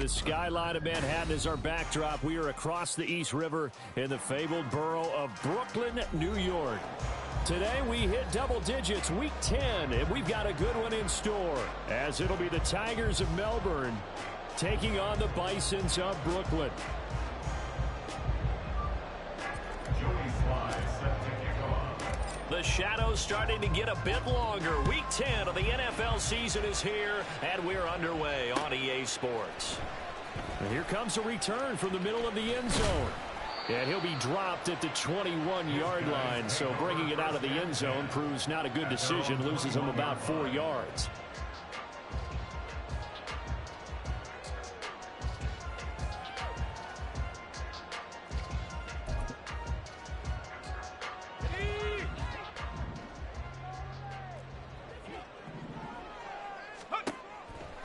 the skyline of Manhattan as our backdrop. We are across the East River in the fabled borough of Brooklyn, New York. Today we hit double digits, week 10, and we've got a good one in store, as it'll be the Tigers of Melbourne taking on the Bisons of Brooklyn. The shadows starting to get a bit longer. Week 10 of the NFL season is here, and we're underway on EA Sports. And here comes a return from the middle of the end zone. And he'll be dropped at the 21-yard line, so bringing it out of the end zone proves not a good decision, loses him about 4 yards.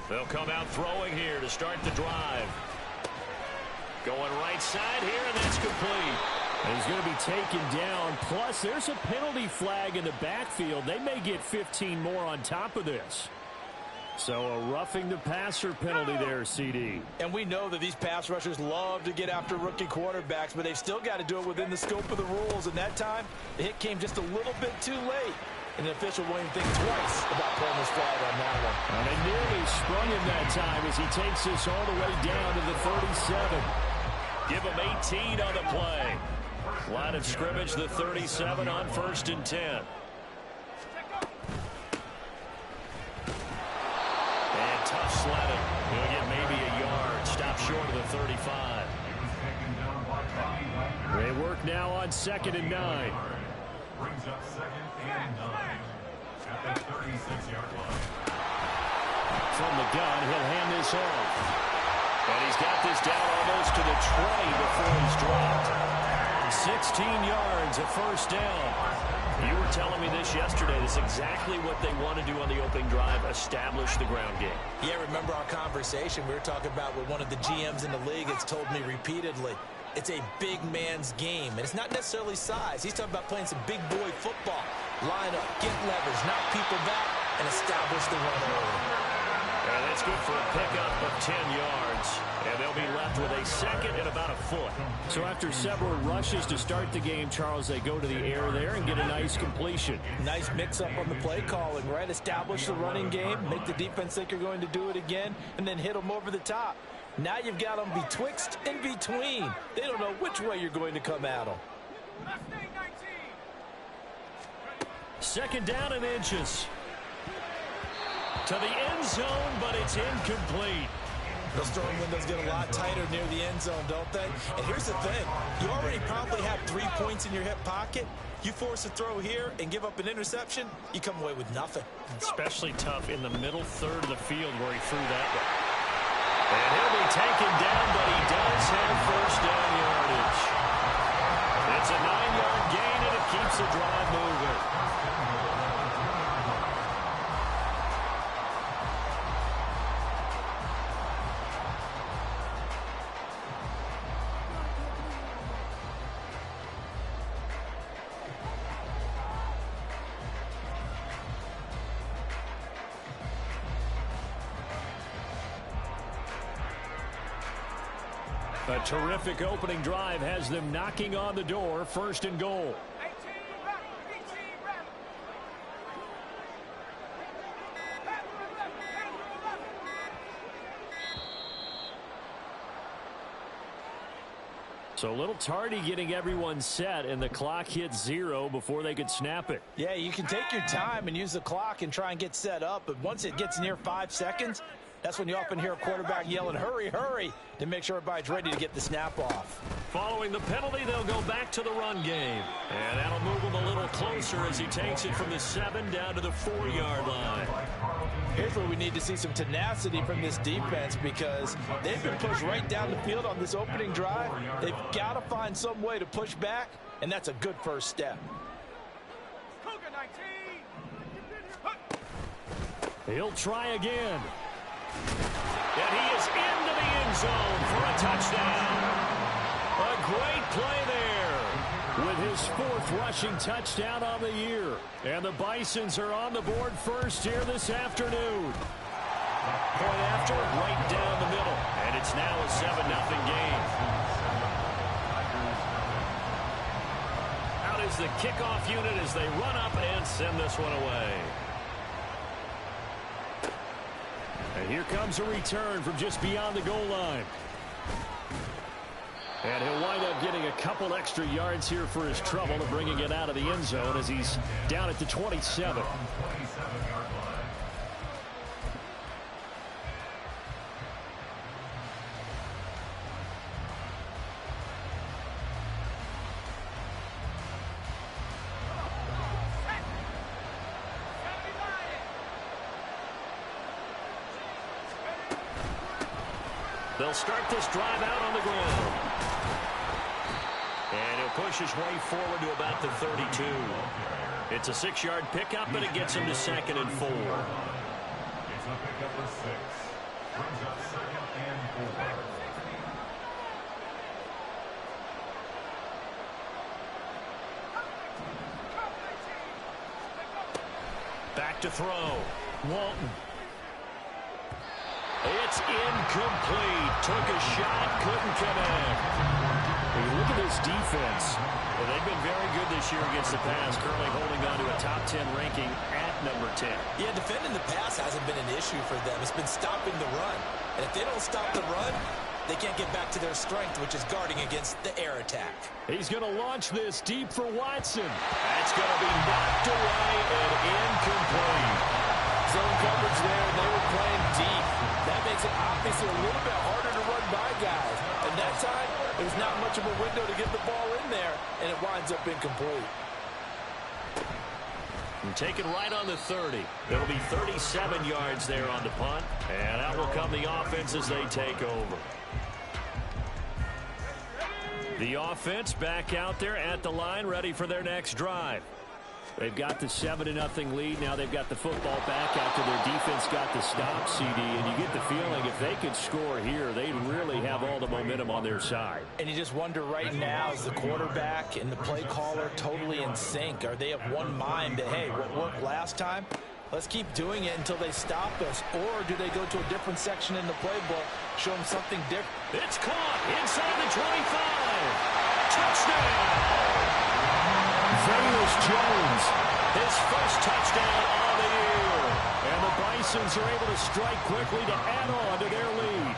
They'll come out throwing here to start the drive. Going right side here, and that's complete. And he's going to be taken down. Plus, there's a penalty flag in the backfield. They may get 15 more on top of this. So a roughing the passer penalty there, CD. And we know that these pass rushers love to get after rookie quarterbacks, but they've still got to do it within the scope of the rules. And that time, the hit came just a little bit too late. And the official won't even think twice about pulling this flag on that one. And they nearly sprung him that time as he takes this all the way down to the 37. Give him 18 on the play. Line of scrimmage, the 37 on 1st and 10. And tough sledding. He'll get maybe a yard. Stop short of the 35. They work now on 2nd and 9. Brings up 2nd and 9 at the 36-yard line. From the gun, he'll hand this off. And he's got this down almost to the 20 before he's dropped. 16 yards, a first down. You were telling me this yesterday. This is exactly what they want to do on the opening drive, establish the ground game. Yeah, remember our conversation we were talking about with one of the GMs in the league that's told me repeatedly. It's a big man's game, and it's not necessarily size. He's talking about playing some big boy football. Line up, get leverage, knock people back, and establish the run early. And that's good for a pickup of 10 yards. And they'll be left with a 2nd and about a foot. So after several rushes to start the game, Charles, they go to the air there and get a nice completion. Nice mix-up on the play calling, right? Establish the running game, make the defense think you're going to do it again, and then hit them over the top. Now you've got them betwixt and between. They don't know which way you're going to come at them. 2nd down and inches. To the end zone, but it's incomplete. Those throwing windows get a lot tighter near the end zone, don't they? And here's the thing. You already probably have 3 points in your hip pocket. You force a throw here and give up an interception, you come away with nothing. Especially tough in the middle third of the field where he threw that one. And he'll be taken down, but he does have first down yardage. It's a 9-yard gain, and it keeps the drive moving. A terrific opening drive has them knocking on the door, 1st and goal. So a little tardy getting everyone set, and the clock hits 0 before they could snap it. Yeah, you can take your time and use the clock and try and get set up, but once it gets near 5 seconds, that's when you often hear a quarterback yelling, hurry, hurry, to make sure everybody's ready to get the snap off. Following the penalty, they'll go back to the run game. And that'll move him a little closer as he takes it from the 7 down to the 4-yard line. Here's where we need to see some tenacity from this defense, because they've been pushed right down the field on this opening drive. They've got to find some way to push back, and that's a good first step. He'll try again. And he is into the end zone for a touchdown. A great play there with his 4th rushing touchdown on the year. And the Bisons are on the board first here this afternoon. Point after, right down the middle. And it's now a 7-0 game. Out is the kickoff unit as they run up and send this one away. And here comes a return from just beyond the goal line. And he'll wind up getting a couple extra yards here for his trouble to bringing it out of the end zone as he's down at the 27. They'll start this drive out on the ground. And he'll push his way forward to about the 32. It's a 6-yard pickup, but it gets him to 2nd and 4. It's a pickup of 6. Brings up 2nd and 4. Back to throw. Walton. It's incomplete. Took a shot, couldn't connect. When you look at this defense, well, they've been very good this year against the pass, currently holding on to a top 10 ranking at number 10. Yeah, defending the pass hasn't been an issue for them. It's been stopping the run. And if they don't stop the run, they can't get back to their strength, which is guarding against the air attack. He's going to launch this deep for Watson. That's going to be knocked away and incomplete. Zone coverage there, and they were playing deep. That makes it obviously a little bit harder to run by guys. And that time, there's not much of a window to get the ball in there, and it winds up incomplete. And taken right on the 30. It'll be 37 yards there on the punt. And out will come the offense as they take over. The offense back out there at the line, ready for their next drive. They've got the 7-0 lead. Now they've got the football back after their defense got the stop, CD. And you get the feeling if they could score here, they'd really have all the momentum on their side. And you just wonder right now, is the quarterback and the play caller totally in sync? Are they of one mind that, hey, what worked last time, let's keep doing it until they stop us? Or do they go to a different section in the playbook, show them something different? It's caught inside the 25. Touchdown! Velus Jones, his first touchdown on the year. And the Bisons are able to strike quickly to add on to their lead.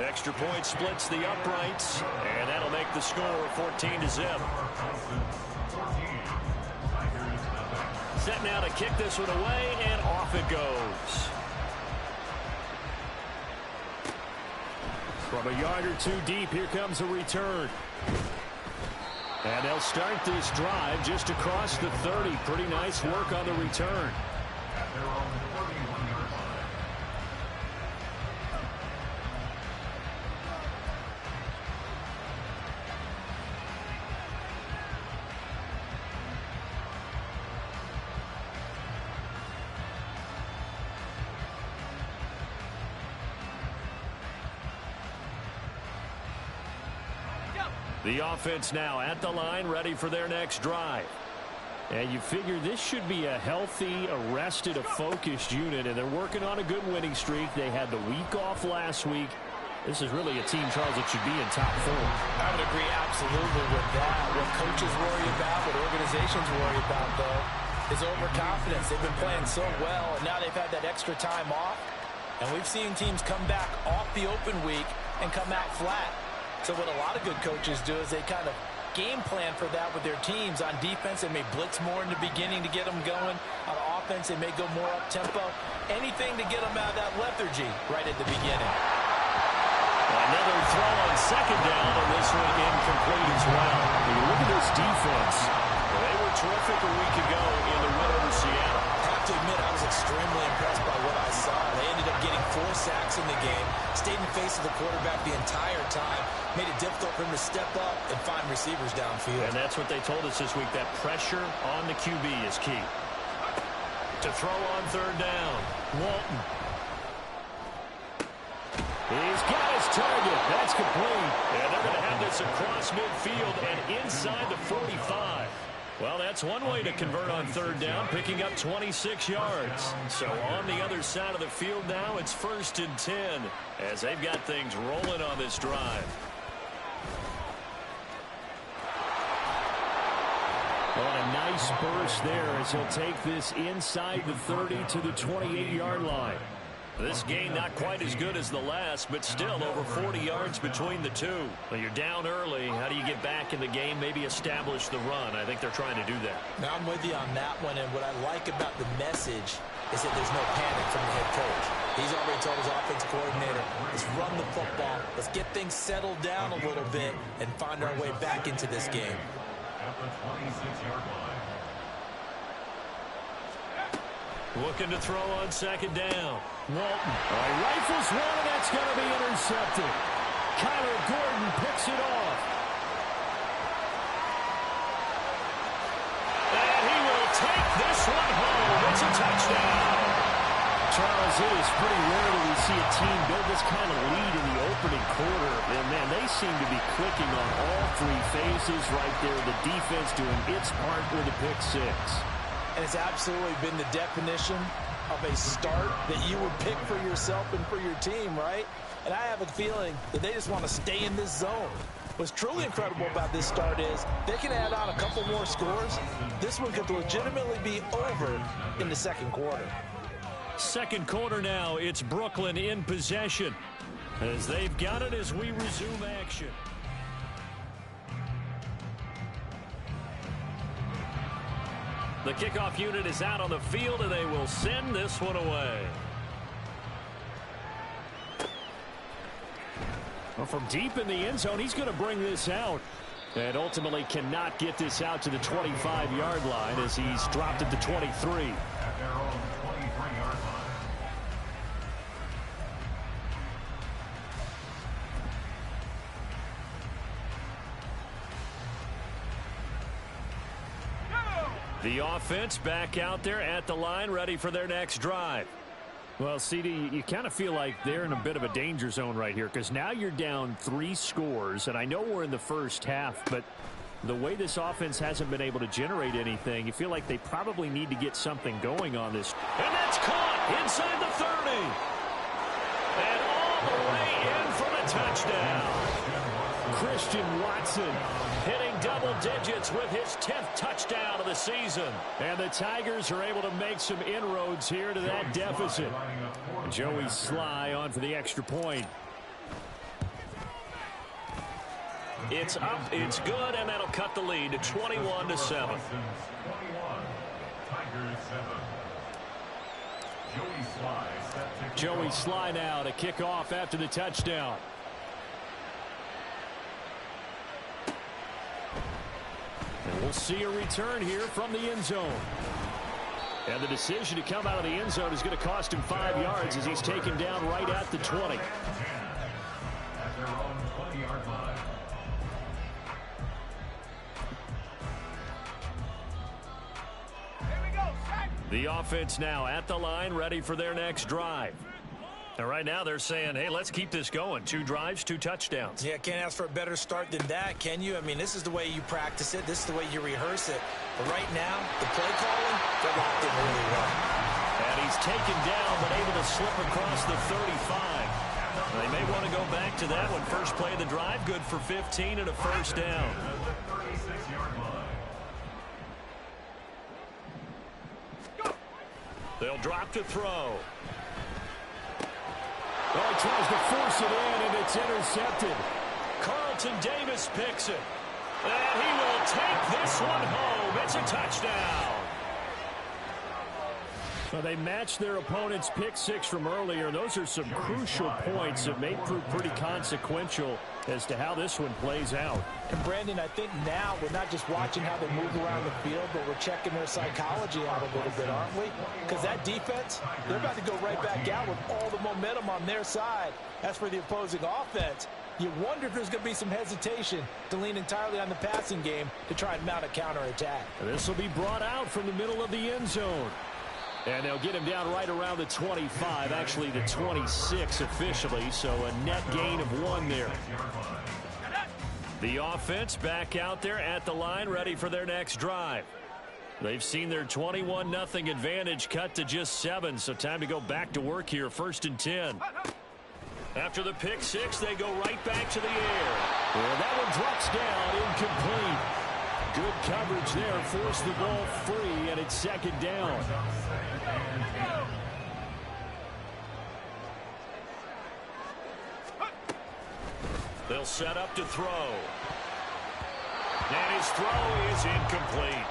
Extra point splits the uprights, and that'll make the score 14-0. Set now to kick this one away, and off it goes. From a yard or two deep, here comes a return. And they'll start this drive just across the 30. Pretty nice work on the return. At their own 31-yard line. The offense now at the line, ready for their next drive. And you figure this should be a healthy, arrested, a focused unit, and they're working on a good winning streak. They had the week off last week. This is really a team, Charles, that should be in top form. I would agree absolutely with that. What coaches worry about, what organizations worry about, though, is overconfidence. They've been playing so well, and now they've had that extra time off. And we've seen teams come back off the open week and come out flat. So what a lot of good coaches do is they kind of game plan for that with their teams. On defense, they may blitz more in the beginning to get them going. On offense, they may go more up-tempo. Anything to get them out of that lethargy right at the beginning. Another throw on second down, and this one incomplete as well. When you look at this defense, they were terrific a week ago in the win over Seattle. I have to admit, I was extremely impressed by what I saw. They ended up getting 4 sacks in the game, stayed in the face of the quarterback the entire time, made it difficult for him to step up and find receivers downfield. And that's what they told us this week, that pressure on the QB is key. To throw on third down, Walton. He's got his target. That's complete. And they're going to have this across midfield and inside the 45. Well, that's one way to convert on third down, picking up 26 yards. So on the other side of the field now, it's 1st and 10 as they've got things rolling on this drive. On a nice burst there as he'll take this inside the 30 to the 28-yard line. This game not quite as good as the last, but still over 40 yards between the two. When you're down early, how do you get back in the game, maybe establish the run? I think they're trying to do that. Now, I'm with you on that one, and what I like about the message is that there's no panic from the head coach. He's already told his offensive coordinator, let's run the football, let's get things settled down a little bit and find our way back into this game. At the 26-yard line. Looking to throw on 2nd down. Walton rifles one, and that's going to be intercepted. Kyler Gordon picks it off. And he will take this one home. It's a touchdown. Charles, it is pretty rare that we see a team build this kind of lead in the opening quarter. And, man, they seem to be clicking on all three phases right there. The defense doing its part with a pick six. And it's absolutely been the definition of a start that you would pick for yourself and for your team, right? And I have a feeling that they just want to stay in this zone. What's truly incredible about this start is they can add on a couple more scores. This one could legitimately be over in the 2nd quarter. 2nd quarter now, it's Brooklyn in possession as they've got it as we resume action. The kickoff unit is out on the field, and they will send this one away. Well, from deep in the end zone, he's going to bring this out. And ultimately cannot get this out to the 25-yard line as he's dropped at the 23. At their own 23-yard line. The offense back out there at the line, ready for their next drive. Well, CD, you kind of feel like they're in a bit of a danger zone right here because now you're down 3 scores, and I know we're in the first half, but the way this offense hasn't been able to generate anything, you feel like they probably need to get something going on this. And that's caught inside the 30. And all the way in for the touchdown. Christian Watson hitting double digits with his 10th touchdown of the season. And the Tigers are able to make some inroads here to that deficit. Joey Sly on for the extra point. It's up, it's good, and that'll cut the lead to 21-7. Joey Sly now to kick off after the touchdown. And we'll see a return here from the end zone. And the decision to come out of the end zone is going to cost him 5 yards as he's taken down right at the 20. At their own 20-yard line. The offense now at the line, ready for their next drive. And right now they're saying, hey, let's keep this going. 2 drives, 2 touchdowns. Yeah, can't ask for a better start than that, can you? I mean, this is the way you practice it. This is the way you rehearse it. But right now, the play calling, they're locked in really well. And he's taken down, but able to slip across the 35. They may want to go back to that one. First play of the drive, good for 15 and a first down. They'll drop to throw. Oh, he tries to force it in, and it's intercepted. Carlton Davis picks it. And he will take this one home. It's a touchdown. Well, they matched their opponent's pick 6 from earlier. Those are some crucial points that may prove pretty consequential as to how this one plays out. And, Brandon, I think now we're not just watching how they move around the field, but we're checking their psychology out a little bit, aren't we? Because that defense, they're about to go right back out with all the momentum on their side. As for the opposing offense, you wonder if there's going to be some hesitation to lean entirely on the passing game to try and mount a counterattack. This will be brought out from the middle of the end zone. And they'll get him down right around the 25, actually the 26 officially, so a net gain of 1 there. The offense back out there at the line, ready for their next drive. They've seen their 21-0 advantage cut to just 7, so time to go back to work here, 1st and 10. After the pick six, they go right back to the air. And that one drops down, incomplete. Good coverage there, forced the ball free, and it's 2nd down. They'll set up to throw. And his throw is incomplete.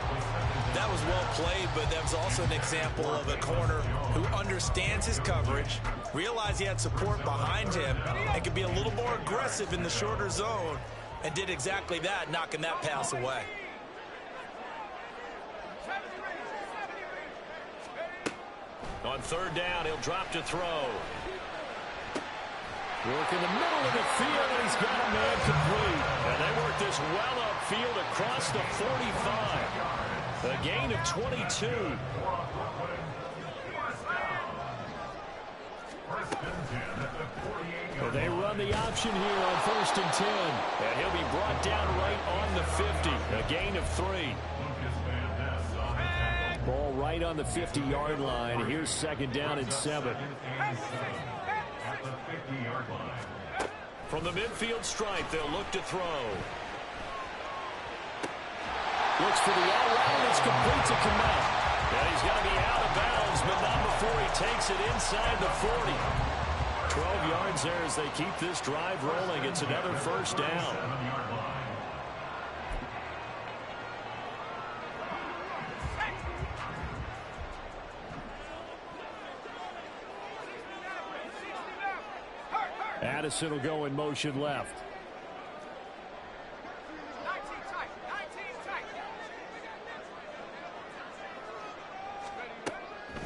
That was well played, but that was also an example of a corner who understands his coverage, realized he had support behind him, and could be a little more aggressive in the shorter zone, and did exactly that, knocking that pass away. On 3rd down, he'll drop to throw. Work in the middle of the field, and he's got a man complete. And they work this well upfield across the 45. A gain of 22. Well, they run the option here on 1st and 10. And he'll be brought down right on the 50. A gain of 3. Ball right on the 50-yard line. Here's 2nd down and 7. From the midfield stripe, they'll look to throw. Looks for the out route, and it's complete to Kmet. And he's got to be out of bounds, but not before he takes it inside the 40. 12 yards there as they keep this drive rolling. It's another 1st down. Addison will go in motion left.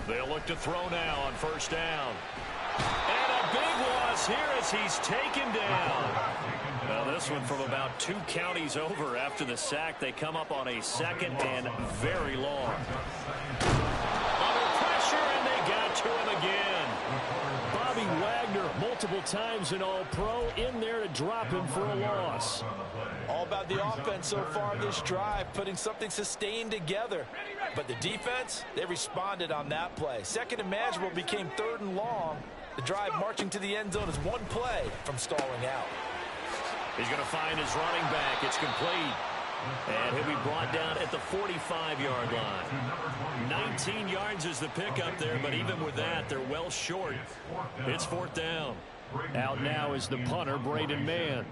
They'll look to throw now on 1st down. And a big loss here as he's taken down. Now this one from about 2 counties over after the sack. They come up on a 2nd and very long. Under pressure, and they got to him again. Bobby Wagner, multiple times an All-Pro, in there to drop him for a loss. All about the offense so far this drive, putting something sustained together. But the defense, they responded on that play. 2nd and manageable became 3rd and long. The drive marching to the end zone is 1 play from stalling out. He's going to find his running back. It's complete. And he'll be brought down at the 45-yard line. 19 yards is the pickup there, but even with that, they're well short. It's 4th down. Out now is the punter, Braden Mann.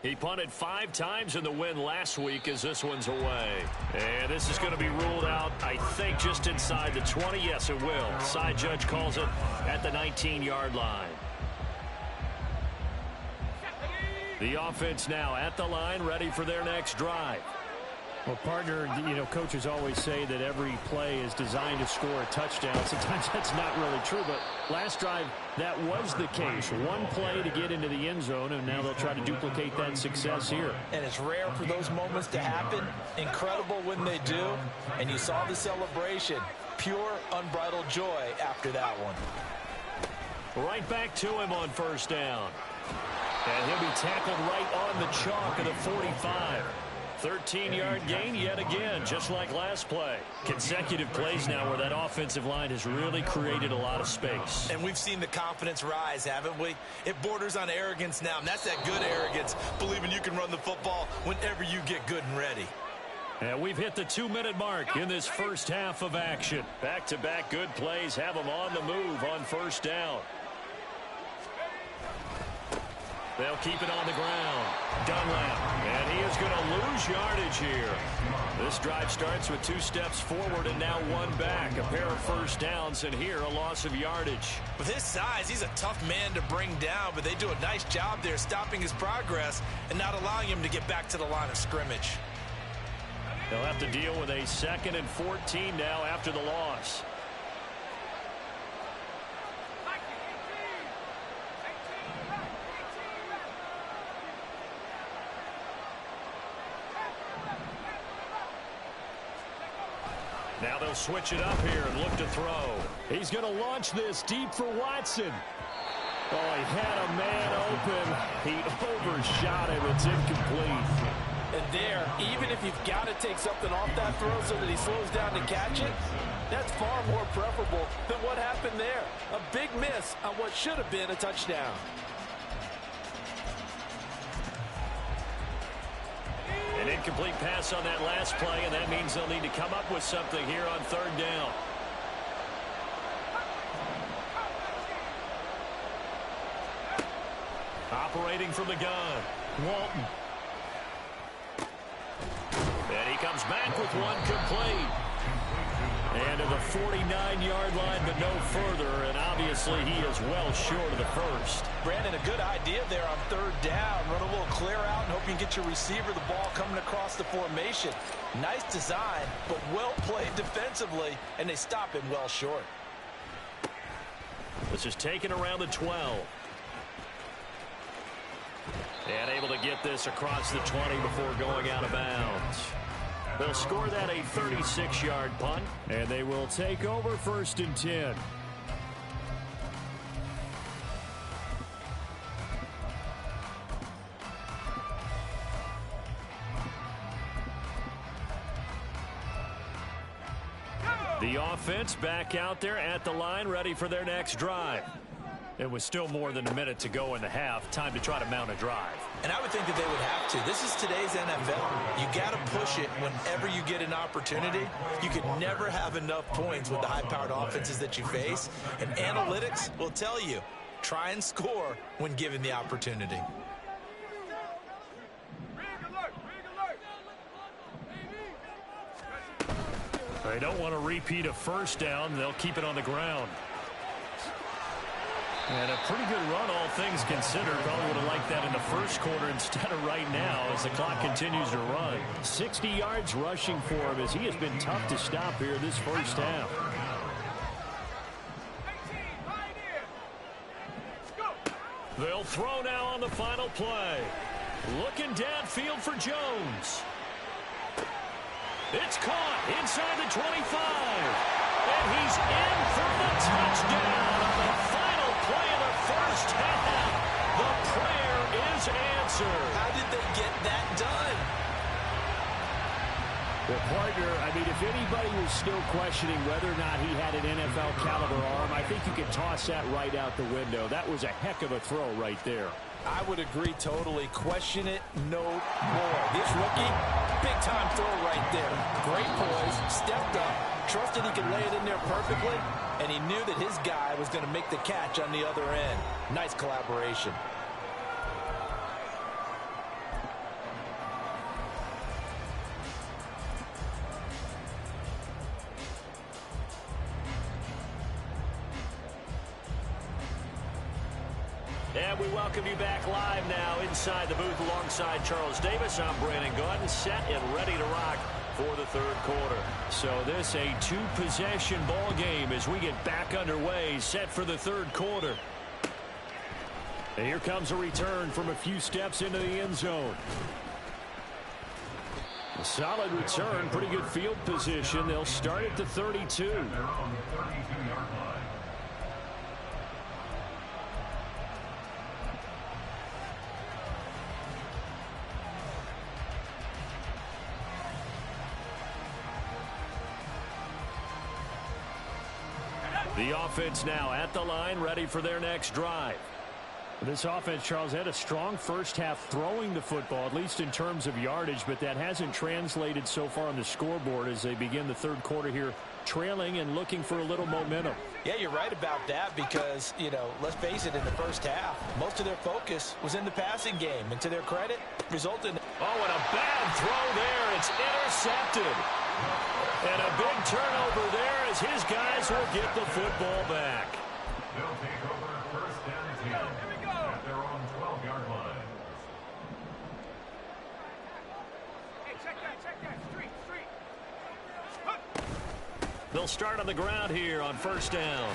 He punted 5 times in the win last week as this one's away. And this is going to be ruled out, I think, just inside the 20. Yes, it will. Side judge calls it at the 19-yard line. The offense now at the line, ready for their next drive. Well, partner, you know, coaches always say that every play is designed to score a touchdown. Sometimes that's not really true, but last drive, that was the case. 1 play to get into the end zone, and now they'll try to duplicate that success here. And it's rare for those moments to happen. Incredible when they do. And you saw the celebration. Pure, unbridled joy after that one. Right back to him on 1st down. And he'll be tackled right on the chalk of the 45. 13-yard gain yet again, just like last play. Consecutive plays now where that offensive line has really created a lot of space. And we've seen the confidence rise, haven't we? It borders on arrogance now, and that's that good arrogance, believing you can run the football whenever you get good and ready. And we've hit the 2-minute mark in this first half of action. Back-to-back good plays have them on the move on 1st down. They'll keep it on the ground. Dunlap, and he is going to lose yardage here. This drive starts with 2 steps forward and now 1 back. A pair of 1st downs, and here a loss of yardage. With his size, he's a tough man to bring down, but they do a nice job there stopping his progress and not allowing him to get back to the line of scrimmage. They'll have to deal with a 2nd and 14 now after the loss. Now they'll They'll switch it up here and look to throw. He's going to launch this deep for Watson. Oh, he had a man open. He overshot him. It's incomplete. And there, even if you've got to take something off that throw so that he slows down to catch it, that's far more preferable than what happened there. A big miss on what should have been a touchdown. An incomplete pass on that last play, and that means they'll need to come up with something here on third down. Operating from the gun, Walton. And he comes back with one complete. And to the 49-yard line, but no further. And obviously, he is well short of the first. Brandon, a good idea there on third down. Run a little clear out and hope you can get your receiver the ball coming across the formation. Nice design, but well played defensively, and they stop him well short. This is taken around the 12. And able to get this across the 20 before going out of bounds. They'll score that a 36-yard punt. And they will take over 1st and 10. The offense back out there at the line, ready for their next drive. It was still more than a minute to go in the half. Time to try to mount a drive. And I would think that they would have to. This is today's NFL. You got to push it whenever you get an opportunity. You can never have enough points with the high-powered offenses that you face. And analytics will tell you, try and score when given the opportunity. They don't want to repeat a first down. They'll keep it on the ground. And a pretty good run, all things considered. Probably would have liked that in the first quarter instead of right now as the clock continues to run. 60 yards rushing for him as he has been tough to stop here this first half. They'll throw now on the final play. Looking downfield for Jones. It's caught inside the 25. And he's in for the touchdown on the final play of the first half. The prayer is answered. How did they get that done? Well, partner, I mean, if anybody was still questioning whether or not he had an NFL caliber arm, I think you could toss that right out the window. That was a heck of a throw right there. I would agree totally. Question it no more. This rookie, big-time throw right there. Great poise, stepped up, trusted he could lay it in there perfectly, and he knew that his guy was going to make the catch on the other end. Nice collaboration. And we welcome you back live now inside the booth alongside Charles Davis. I'm Brandon Gordon, set and ready to rock for the third quarter. So this a two-possession ball game as we get back underway, set for the third quarter. And here comes a return from a few steps into the end zone. A solid return, pretty good field position. They'll start at the 32. They're on the 32-yard line. The offense now at the line, ready for their next drive. This offense, Charles, had a strong first half throwing the football, at least in terms of yardage, but that hasn't translated so far on the scoreboard as they begin the third quarter here, trailing and looking for a little momentum. Yeah, you're right about that because, you know, let's face it, in the first half, most of their focus was in the passing game. And to their credit, resulted in... Oh, and a bad throw there. It's intercepted. And a big turnover there as his guys will get the football back. They'll take over first down 10 at their own 12-yard line. Hey, check that. Street. They'll start on the ground here on first down.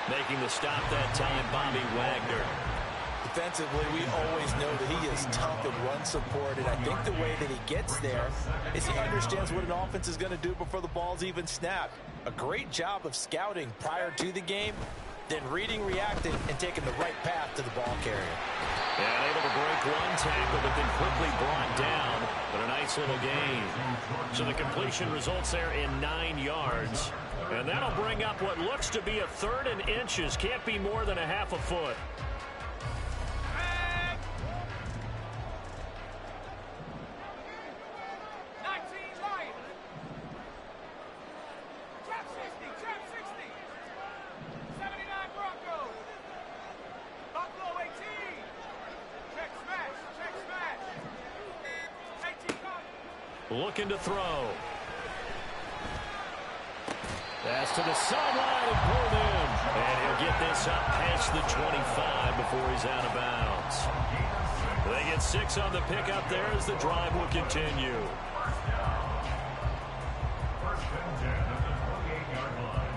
Making the stop that time, Bobby Wagner. defensively, we always know that he is tough and run support, and I think the way that he gets there is he understands what an offense is going to do before the ball's even snapped. A great job of scouting prior to the game, then reading, reacting, and taking the right path to the ball carrier. And able to break one tackle, but then quickly brought down. But a nice little gain. So the completion results there in 9 yards. And that'll bring up what looks to be a 3rd and inches. Can't be more than a half a foot. Looking to throw. Pass to the sideline and pulled in. And he'll get this up past the 25 before he's out of bounds. They get 6 on the pickup there as the drive will continue. First and 10 at the 28-yard line.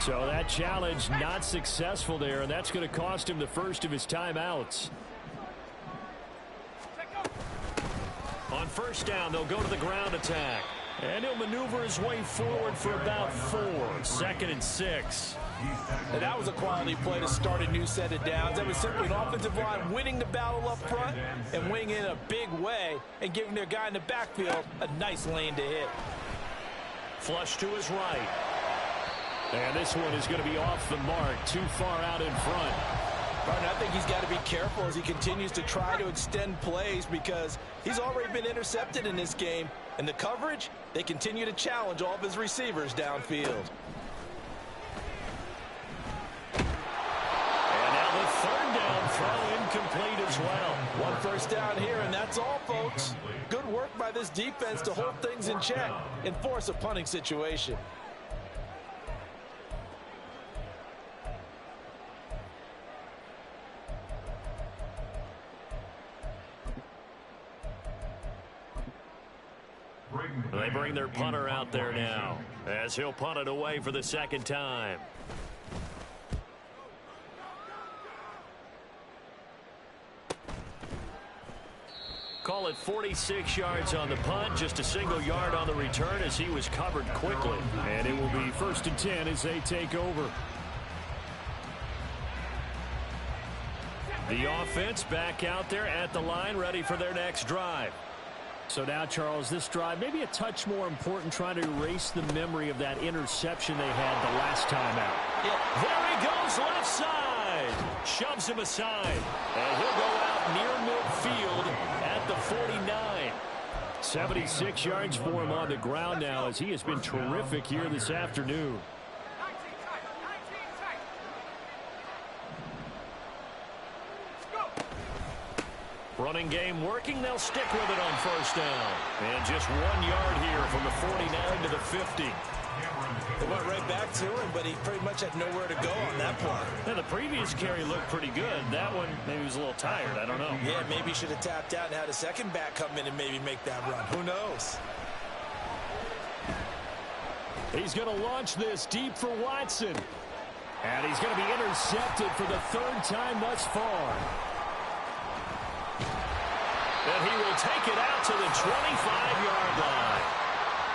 So that challenge not successful there, and that's going to cost him the first of his timeouts. On first down, they'll go to the ground attack. And he'll maneuver his way forward for about 4. 2nd and 6. And that was a quality play to start a new set of downs. That was simply an offensive line winning the battle up front and winning in a big way and giving their guy in the backfield a nice lane to hit. Flush to his right. And this one is going to be off the mark, too far out in front. Martin, I think he's got to be careful as he continues to try to extend plays because he's already been intercepted in this game. And the coverage, they continue to challenge all of his receivers downfield. And now the 3rd down throw incomplete as well. 1 first down here, and that's all, folks. Good work by this defense to hold things in check and force a punting situation. They bring their punter out there now as he'll punt it away for the 2nd time. Call it 46 yards on the punt, just a single yard on the return as he was covered quickly. And it will be 1st and 10 as they take over. The offense back out there at the line, ready for their next drive. So now, Charles, this drive maybe a touch more important, trying to erase the memory of that interception they had the last time out. Yeah, there he goes, left side. Shoves him aside. And he'll go out near midfield at the 49. 76 yards for him on the ground now as he has been terrific here this afternoon. Running game working. They'll stick with it on first down. And just 1 yard here from the 49 to the 50. They went right back to him, but he pretty much had nowhere to go on that play. Now, the previous carry looked pretty good. That one, maybe he was a little tired. I don't know. Yeah, maybe he should have tapped out and had a second back come in and maybe make that run. Who knows? He's going to launch this deep for Watson. And he's going to be intercepted for the 3rd time thus far. And he will take it out to the 25-yard line.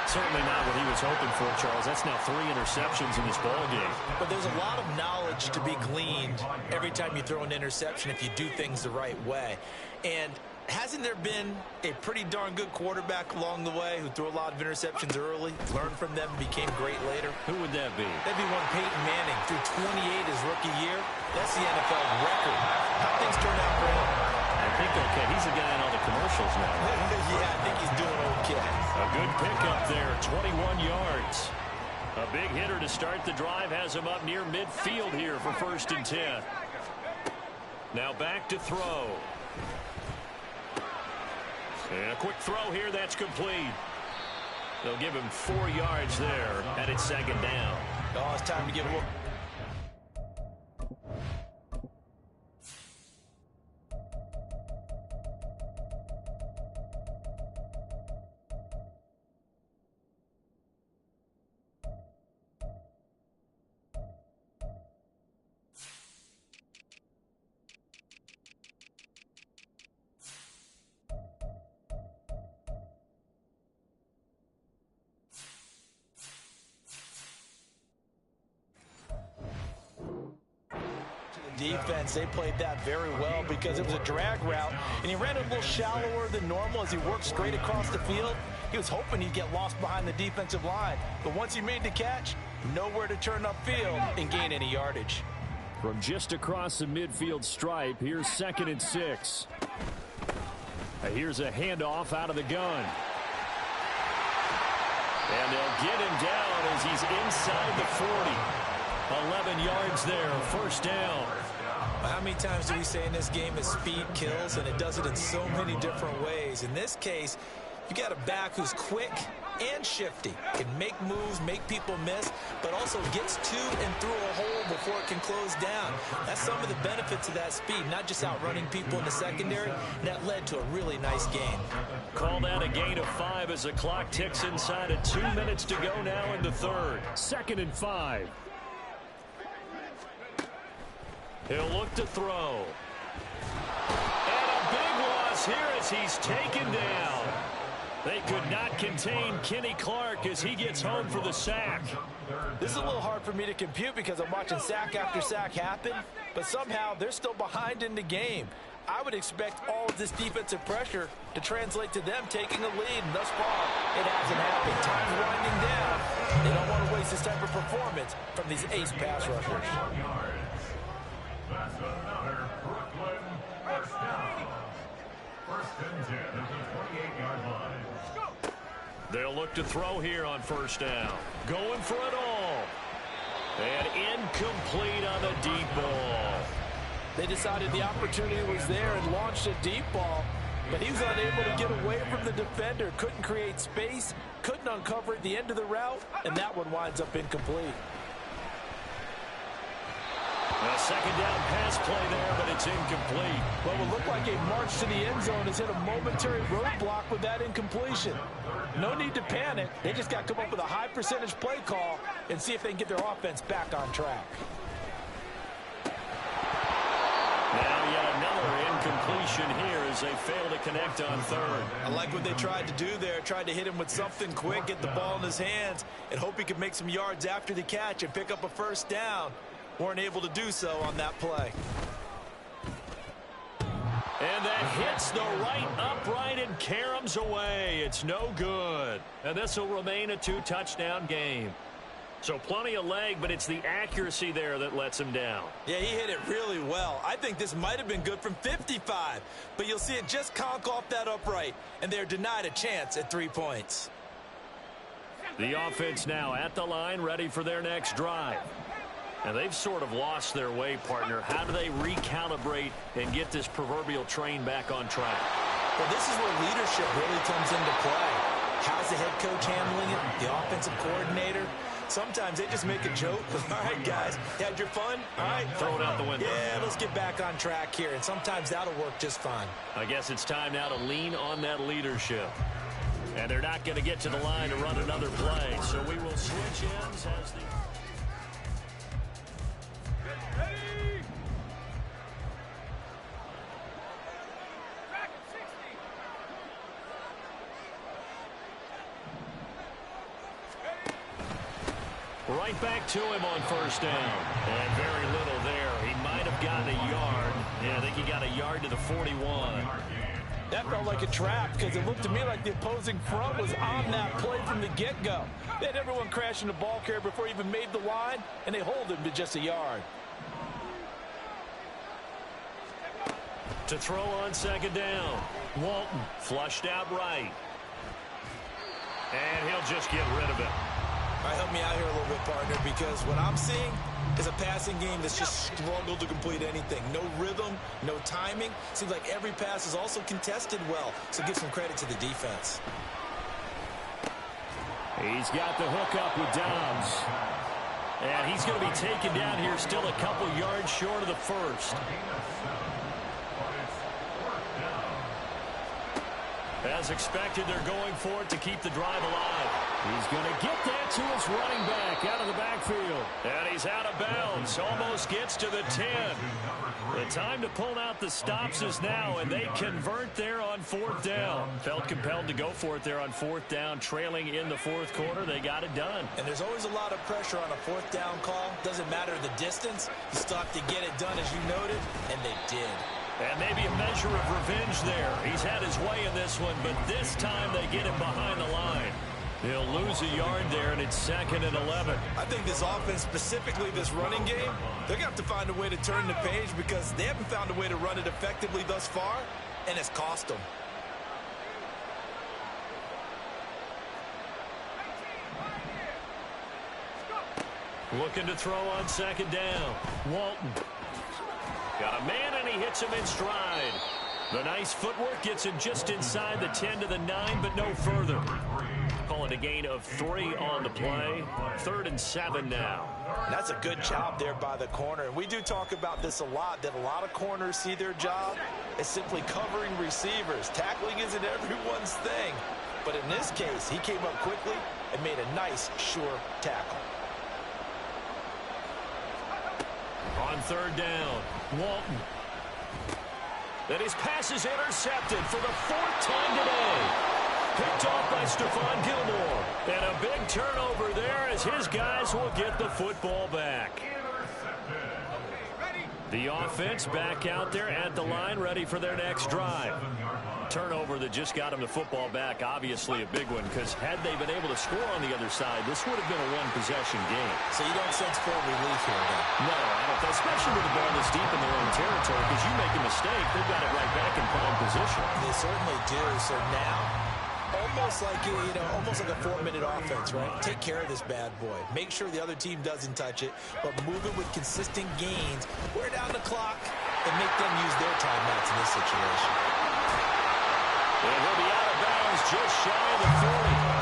Certainly not what he was hoping for, Charles. That's now 3 interceptions in this ballgame. But there's a lot of knowledge to be gleaned every time you throw an interception if you do things the right way. And hasn't there been a pretty darn good quarterback along the way who threw a lot of interceptions early, learned from them, became great later? Who would that be? That'd be one Peyton Manning. Threw 28 his rookie year. That's the NFL record. How things turn out for him? I think okay. He's the guy in all the commercials now. Yeah, I think he's doing okay. A good pickup there, 21 yards. A big hitter to start the drive has him up near midfield here for 1st and 10. Now back to throw. And a quick throw here, that's complete. They'll give him 4 yards there, and it's 2nd down. Oh, it's time to give him defense, they played that very well because it was a drag route, and he ran a little shallower than normal as he worked straight across the field. He was hoping he'd get lost behind the defensive line, but once he made the catch, nowhere to turn upfield and gain any yardage. From just across the midfield stripe, here's 2nd and 6. Here's a handoff out of the gun. And they'll get him down as he's inside the 40. 11 yards there, 1st down. How many times do we say in this game that speed kills, and it does it in so many different ways? In this case, you got a back who's quick and shifty, can make moves, make people miss, but also gets to and through a hole before it can close down. That's some of the benefits of that speed, not just outrunning people in the secondary. That led to a really nice gain. Call that a gain of 5 as the clock ticks inside of 2 minutes to go now in the 3rd. 2nd and 5. He'll look to throw. And a big loss here as he's taken down. They could not contain Kenny Clark as he gets home for the sack. This is a little hard for me to compute because I'm watching sack after sack happen, but somehow they're still behind in the game. I would expect all of this defensive pressure to translate to them taking a lead, and thus far, it hasn't happened. Time's winding down. They don't want to waste this type of performance from these ace pass rushers. That's another Brooklyn first down. 1st and 10 at the 28-yard line. They'll look to throw here on 1st down. Going for it all. And incomplete on the deep ball. They decided the opportunity was there and launched a deep ball, but he was unable to get away from the defender. Couldn't create space, couldn't uncover at the end of the route, and that one winds up incomplete. A 2nd down pass play there, but it's incomplete. Well, it would look like a march to the end zone has hit a momentary roadblock with that incompletion. No need to panic. They just got to come up with a high percentage play call and see if they can get their offense back on track. Now yet another incompletion here as they fail to connect on 3rd. I like what they tried to do there. Tried to hit him with something quick, get the ball in his hands, and hope he could make some yards after the catch and pick up a 1st down. Weren't able to do so on that play. And that hits the right upright and caroms away. It's no good. And this will remain a 2-touchdown game. So plenty of leg, but it's the accuracy there that lets him down. Yeah, he hit it really well. I think this might have been good from 55, but you'll see it just conk off that upright, and they're denied a chance at 3 points. The offense now at the line, ready for their next drive. And they've sort of lost their way, partner. How do they recalibrate and get this proverbial train back on track? Well, this is where leadership really comes into play. How's the head coach handling it? The offensive coordinator? Sometimes they just make a joke. All right, guys, you had your fun? All right. Throw it out the window. Yeah, let's get back on track here. And sometimes that'll work just fine. I guess it's time now to lean on that leadership. And they're not going to get to the line to run another play. So we will switch ends as the... Right back to him on 1st down. And very little there. He might have gotten a yard. Yeah, I think he got a yard to the 41. That felt like a trap because it looked to me like the opposing front was on that play from the get-go. They had everyone crashing the ball carrier before he even made the line, and they hold him to just a yard. To throw on 2nd down. Walton flushed out right. And he'll just get rid of it. All right, help me out here a little bit, partner, because what I'm seeing is a passing game that's just struggled to complete anything. No rhythm, no timing. Seems like every pass is also contested well, so give some credit to the defense. He's got the hook up with Downs. And he's going to be taken down here still a couple yards short of the 1st. As expected, they're going for it to keep the drive alive. He's going to get that to his running back out of the backfield. And he's out of bounds. Almost gets to the 10. The time to pull out the stops is now, and they convert there on 4th down. Felt compelled to go for it there on 4th down, trailing in the 4th quarter. They got it done. And there's always a lot of pressure on a 4th down call. Doesn't matter the distance. You still have to get it done, as you noted, and they did. And maybe a measure of revenge there. He's had his way in this one, but this time they get him behind the line. He'll lose a yard there, and it's 2nd and 11. I think this offense, specifically this running game, they're going to have to find a way to turn the page because they haven't found a way to run it effectively thus far, and it's cost them. Looking to throw on 2nd down. Walton. Got a man, and he hits him in stride. The nice footwork gets him just inside the 10 to the 9, but no further. Calling a gain of 3 on the play. 3rd and 7 now. That's a good job there by the corner. And we do talk about this a lot, that a lot of corners see their job as simply covering receivers. Tackling isn't everyone's thing. But in this case, he came up quickly and made a nice, sure tackle. On 3rd down, Walton. And his pass is intercepted for the 4th time today. Picked off by Stephon Gilmore. And a big turnover there as his guys will get the football back. The offense back out there at the line, ready for their next drive. Turnover that just got him the football back, obviously a big one, because had they been able to score on the other side, this would have been a one-possession game. So you don't sense full relief here, then? No, I don't, especially with the ball this deep in their own territory, because you make a mistake, they've got it right back in prime position. They certainly do. So now, almost like almost like a 4-minute offense, right? Take care of this bad boy. Make sure the other team doesn't touch it, but move it with consistent gains. Wear down the clock and make them use their timeouts in this situation. And he'll be out of bounds just shy of the 40.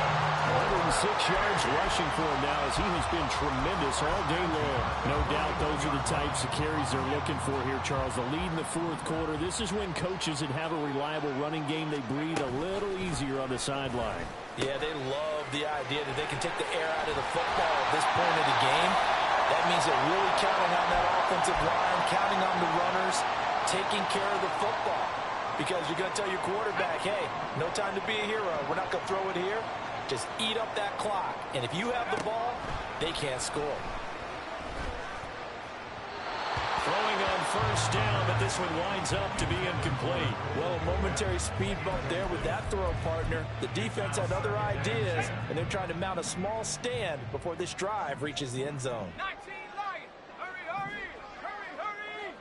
106 yards rushing for him now as he has been tremendous all day long. No doubt those are the types of carries they're looking for here, Charles. The lead in the 4th quarter. This is when coaches that have a reliable running game, they breathe a little easier on the sideline. Yeah, they love the idea that they can take the air out of the football at this point of the game. That means they're really counting on that offensive line, counting on the runners, taking care of the football. Because you're going to tell your quarterback, hey, no time to be a hero. We're not going to throw it here. Just eat up that clock. And if you have the ball, they can't score. Throwing on 1st down, but this one winds up to be incomplete. Well, a momentary speed bump there with that throw, partner. The defense had other ideas, and they're trying to mount a small stand before this drive reaches the end zone. 19 Lions! Hurry, hurry! Hurry, hurry!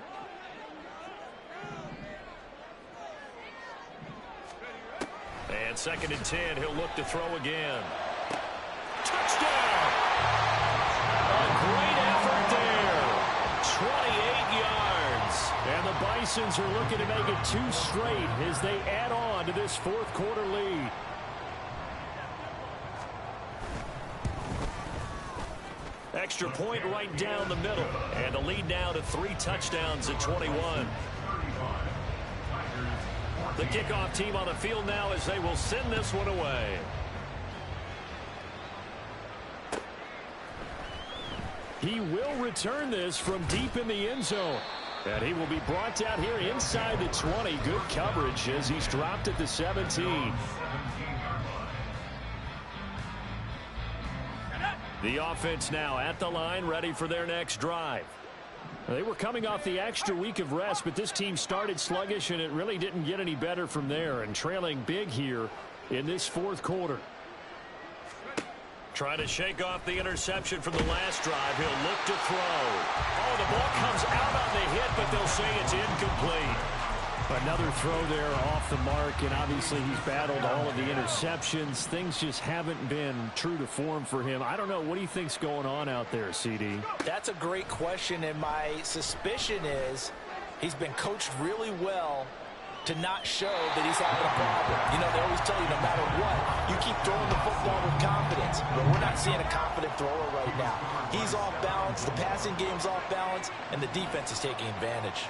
And 2nd and 10, he'll look to throw again. Touchdown! A great effort there. 28 yards. And the Bisons are looking to make it 2 straight as they add on to this 4th quarter lead. Extra point right down the middle. And the lead now to 3 touchdowns at 21. The kickoff team on the field now as they will send this one away. He will return this from deep in the end zone. And he will be brought down here inside the 20. Good coverage as he's dropped at the 17. The offense now at the line, ready for their next drive. They were coming off the extra week of rest, but this team started sluggish, and it really didn't get any better from there, and trailing big here in this 4th quarter. Trying to shake off the interception from the last drive. He'll look to throw. Oh, the ball comes out on the hit, but they'll say it's incomplete. Another throw there off the mark, and obviously he's battled all of the interceptions. Things just haven't been true to form for him. I don't know. What do you think's going on out there, CD? That's a great question, and my suspicion is he's been coached really well to not show that he's having a problem. You know, they always tell you no matter what, you keep throwing the football with confidence. But we're not seeing a confident thrower right now. He's off balance, the passing game's off balance, and the defense is taking advantage.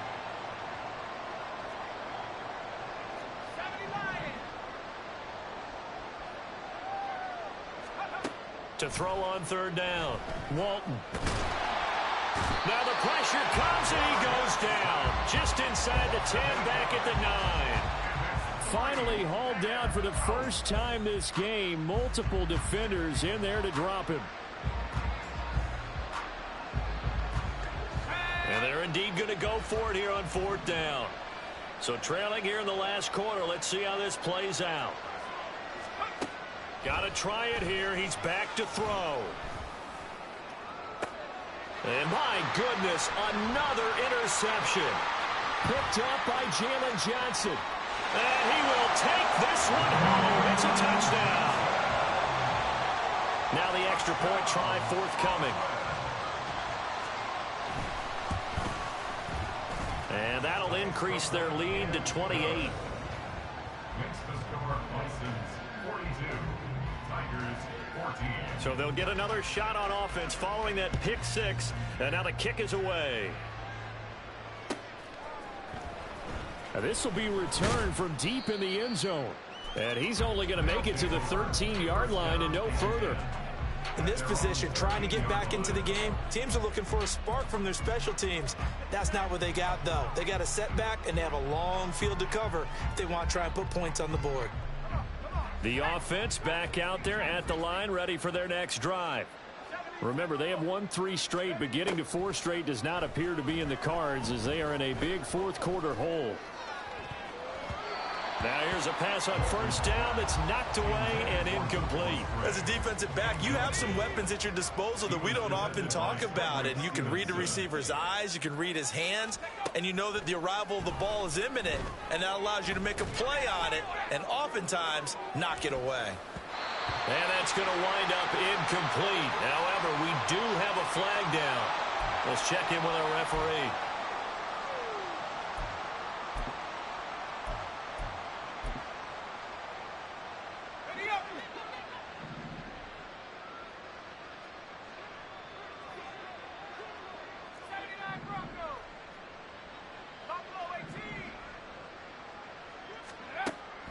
To throw on third down. Walton. Now the pressure comes and he goes down. Just inside the 10, back at the 9. Finally hauled down for the first time this game. Multiple defenders in there to drop him. And they're indeed going to go for it here on fourth down. So trailing here in the last quarter. Let's see how this plays out. Got to try it here. He's back to throw. And my goodness, another interception. Picked up by Jalen Johnson. And he will take this one home. It's a touchdown. Now the extra point try forthcoming. And that'll increase their lead to 28. Makes the score Bisons 42, Tigers 14. So they'll get another shot on offense following that pick six. And now the kick is away. Now this will be returned from deep in the end zone. And he's only going to make it to the 13-yard line and no further. In this position, trying to get back into the game, teams are looking for a spark from their special teams. That's not what they got, though. They got a setback, and they have a long field to cover if they want to try and put points on the board. The offense back out there at the line, ready for their next drive. Remember, they have won 3 straight, but getting to 4 straight does not appear to be in the cards as they are in a big fourth-quarter hole. Now here's a pass on first down that's knocked away and incomplete. As a defensive back, you have some weapons at your disposal that we don't often talk about. And you can read the receiver's eyes, you can read his hands, and you know that the arrival of the ball is imminent. And that allows you to make a play on it and oftentimes knock it away. And that's going to wind up incomplete. However, we do have a flag down. Let's check in with our referee.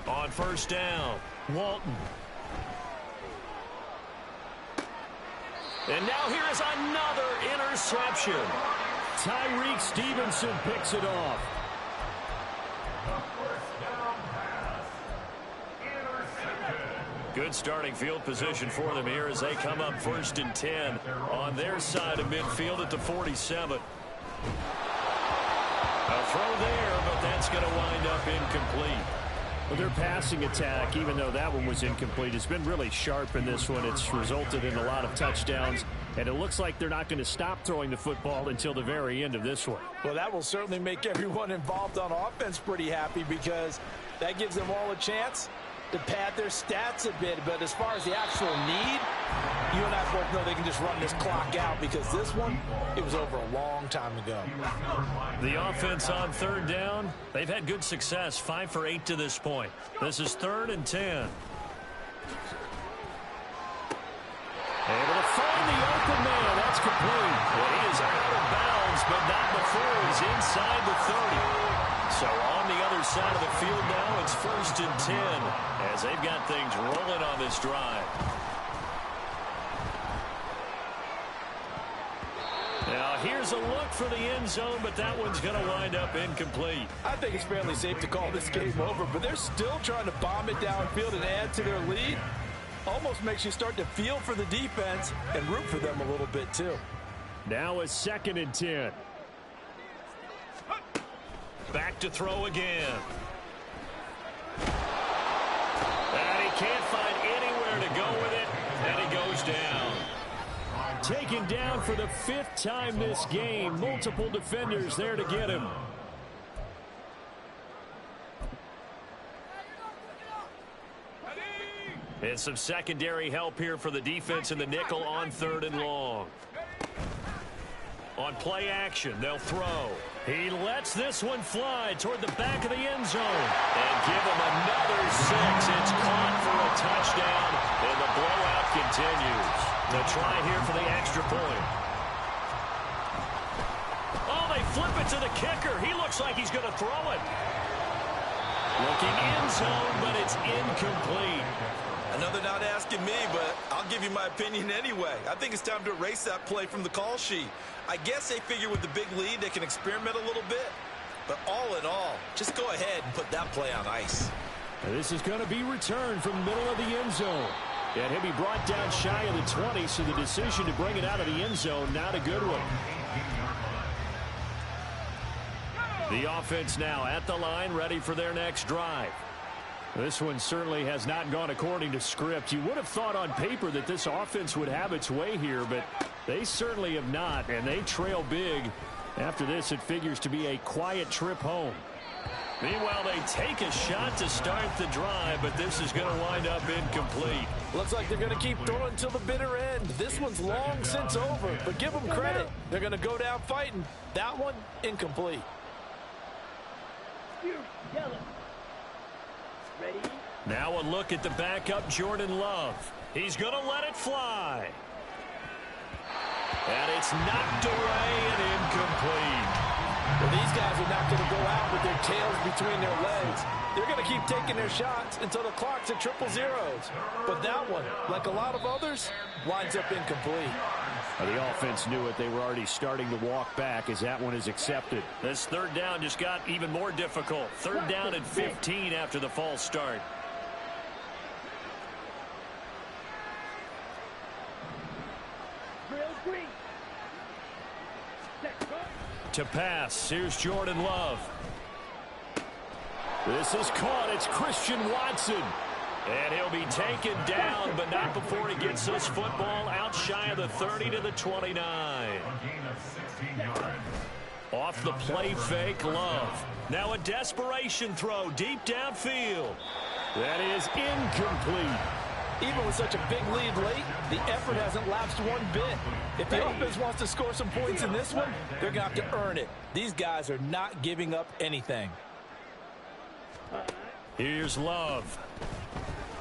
On first down, Walton. And now here is another interception. Tyreek Stevenson picks it off. Good starting field position for them here as they come up 1st and 10 on their side of midfield at the 47. A throw there, but that's going to wind up incomplete. Well, their passing attack, even though that one was incomplete, has been really sharp in this one. It's resulted in a lot of touchdowns, and it looks like they're not going to stop throwing the football until the very end of this one. Well, that will certainly make everyone involved on offense pretty happy because that gives them all a chance to pad their stats a bit. But as far as the actual need, you and I both know they can just run this clock out because this one, it was over a long time ago. The offense on third down, they've had good success, 5 for 8 to this point. This is 3rd and 10. Able to find the open man. That's complete. Well, he is out of bounds, but not before he's inside the 30. So on the other side of the field now, it's 1st and 10 as they've got things rolling on this drive. Now here's a look for the end zone, but that one's going to wind up incomplete. I think it's fairly safe to call this game over, but they're still trying to bomb it downfield and add to their lead. Almost makes you start to feel for the defense and root for them a little bit too. Now it's 2nd and 10. Back to throw again. And he can't find anywhere to go with it, and he goes down. Taken down for the 5th time this game. Multiple defenders there to get him. And some secondary help here for the defense in the nickel on 3rd and long. On play action, they'll throw. He lets this one fly toward the back of the end zone. And give him another 6. It's caught for a touchdown, and the blowout continues. The try here for the extra point. Oh, they flip it to the kicker. He looks like he's going to throw it. Looking end zone, but it's incomplete. I know they're not asking me, but I'll give you my opinion anyway. I think it's time to erase that play from the call sheet. I guess they figure with the big lead they can experiment a little bit. But all in all, just go ahead and put that play on ice. This is going to be returned from the middle of the end zone. And he'll be brought down shy of the 20, so the decision to bring it out of the end zone, not a good one. The offense now at the line, ready for their next drive. This one certainly has not gone according to script. You would have thought on paper that this offense would have its way here, but they certainly have not, and they trail big. After this, it figures to be a quiet trip home. Meanwhile, they take a shot to start the drive, but this is going to wind up incomplete. Looks like they're going to keep throwing until the bitter end. This one's long since over, but give them credit. They're going to go down fighting. That one, incomplete. Now a look at the backup, Jordan Love. He's going to let it fly. And it's knocked away and incomplete. Well, these guys are not going to go out with their tails between their legs. They're going to keep taking their shots until the clock's at triple zeros. But that one, like a lot of others, winds up incomplete. The offense knew it. They were already starting to walk back as that one is accepted. This third down just got even more difficult. Third down and 15 after the false start. To pass, here's Jordan Love. This is caught. It's Christian Watson. And he'll be taken down, but not before he gets this football out shy of the 30 to the 29. Off the play fake, Love. Now a desperation throw deep downfield. That is incomplete. Even with such a big lead late, the effort hasn't lapsed one bit. If the offense wants to score some points in this one, they're going to have to earn it. These guys are not giving up anything. Here's Love.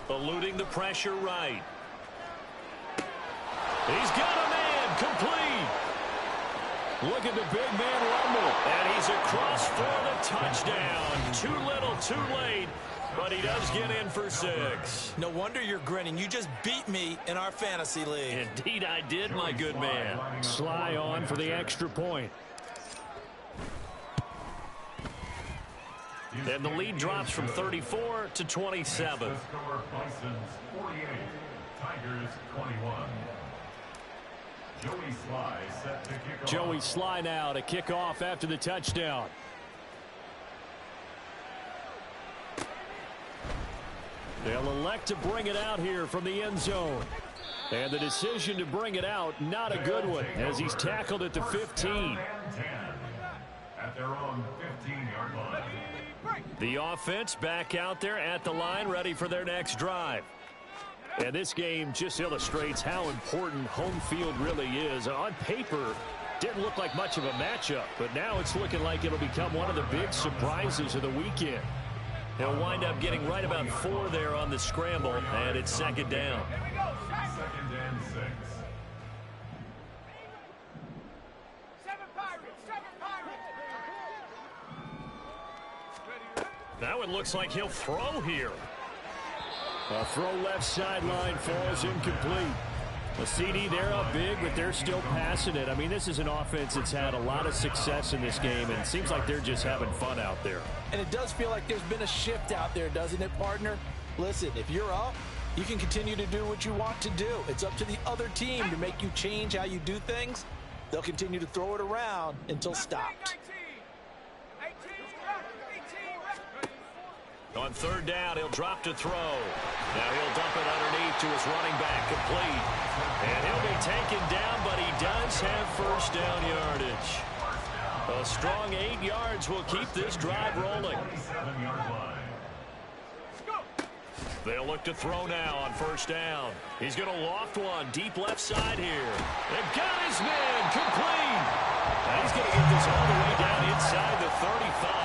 Eluding the pressure right. He's got a man complete. Look at the big man rumble. And he's across for the touchdown. Too little, too late. But he does get in for 6. No wonder you're grinning. You just beat me in our fantasy league. Indeed I did, my good man. Sly on for the extra point. And the lead drops from 34 to 27. Joey Sly now to kick off after the touchdown. They'll elect to bring it out here from the end zone. And the decision to bring it out, not a good one, as he's tackled at the 15. At their own 15-yard line. The offense back out there at the line, ready for their next drive. And this game just illustrates how important home field really is. On paper, didn't look like much of a matchup, but now it's looking like it'll become one of the big surprises of the weekend. He'll wind up getting right about 4 there on the scramble, and it's second down. Second and 6. That one looks like he'll throw here. A throw left sideline falls incomplete. A CD, they're up big, but they're still passing it. I mean, this is an offense that's had a lot of success in this game, and it seems like they're just having fun out there. And it does feel like there's been a shift out there, doesn't it, partner? Listen, if you're up, you can continue to do what you want to do. It's up to the other team to make you change how you do things. They'll continue to throw it around until stopped. On third down, he'll drop to throw. Now he'll dump it underneath to his running back, complete. And he'll be taken down, but he does have first down yardage. A strong 8 yards will keep this drive rolling. They'll look to throw now on first down. He's going to loft one deep left side here. They've got his man, complete. Now he's going to get this all the way down inside the 35.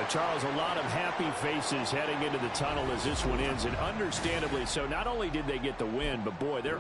Charles, a lot of happy faces heading into the tunnel as this one ends, and understandably so. Not only did they get the win, but boy, they're